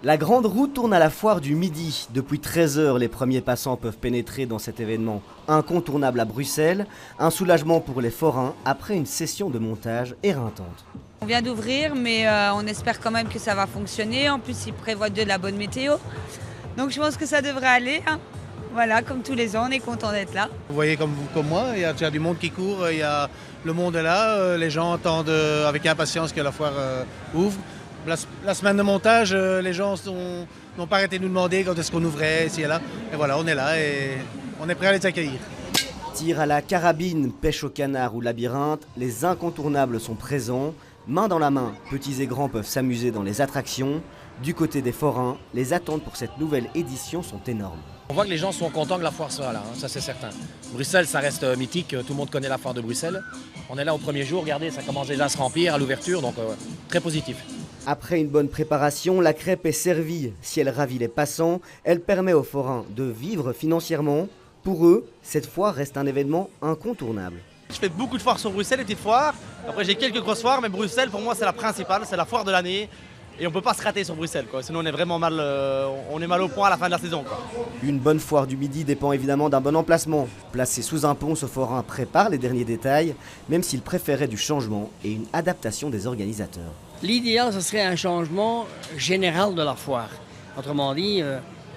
La grande roue tourne à la foire du Midi. Depuis 13 h, les premiers passants peuvent pénétrer dans cet événement incontournable à Bruxelles. Un soulagement pour les forains après une session de montage éreintante. On vient d'ouvrir, mais on espère quand même que ça va fonctionner. En plus, ils prévoient de la bonne météo. Donc je pense que ça devrait aller. Hein. Voilà, comme tous les ans, on est content d'être là. Vous voyez comme moi, il y a déjà du monde qui court, il y a le monde est là, les gens attendent avec impatience que la foire ouvre. La semaine de montage, les gens n'ont pas arrêté de nous demander quand est-ce qu'on ouvrait, ici et là. Et voilà, on est là et on est prêt à les accueillir. Tir à la carabine, pêche au canard ou labyrinthe, les incontournables sont présents. Main dans la main, petits et grands peuvent s'amuser dans les attractions. Du côté des forains, les attentes pour cette nouvelle édition sont énormes. On voit que les gens sont contents que la foire soit là, hein, ça c'est certain. Bruxelles, ça reste mythique, tout le monde connaît la foire de Bruxelles. On est là au premier jour, regardez, ça commence déjà à se remplir à l'ouverture, donc très positif. Après une bonne préparation, la crêpe est servie. Si elle ravit les passants, elle permet aux forains de vivre financièrement. Pour eux, cette foire reste un événement incontournable. Je fais beaucoup de foires sur Bruxelles, des petites foires. Après j'ai quelques grosses foires, mais Bruxelles pour moi c'est la principale, c'est la foire de l'année. Et on ne peut pas se rater sur Bruxelles, quoi. Sinon on est vraiment mal, on est mal au point à la fin de la saison, quoi. Une bonne foire du Midi dépend évidemment d'un bon emplacement. Placé sous un pont, ce forain prépare les derniers détails, même s'il préférait du changement et une adaptation des organisateurs. L'idéal, ce serait un changement général de la foire. Autrement dit,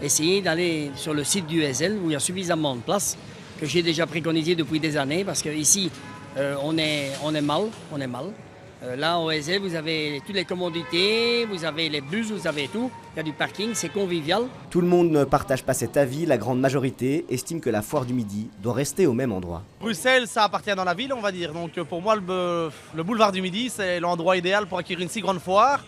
essayer d'aller sur le site du ESL où il y a suffisamment de place, que j'ai déjà préconisé depuis des années, parce qu'ici, on est mal. Là, au ESL, vous avez toutes les commodités, vous avez les bus, vous avez tout. Il y a du parking, c'est convivial. Tout le monde ne partage pas cet avis. La grande majorité estime que la foire du Midi doit rester au même endroit. Bruxelles, ça appartient dans la ville, on va dire. Donc pour moi, le boulevard du Midi, c'est l'endroit idéal pour acquérir une si grande foire.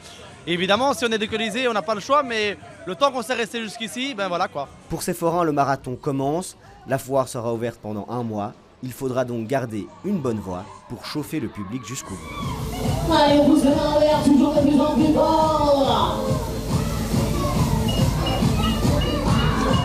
Et évidemment, si on est décolisé, on n'a pas le choix, mais le temps qu'on s'est resté jusqu'ici, ben voilà quoi. Pour ces forains, le marathon commence. La foire sera ouverte pendant un mois. Il faudra donc garder une bonne voix pour chauffer le public jusqu'au bout. Allez, on pousse les mains en l'air, toujours de plus en plus fort.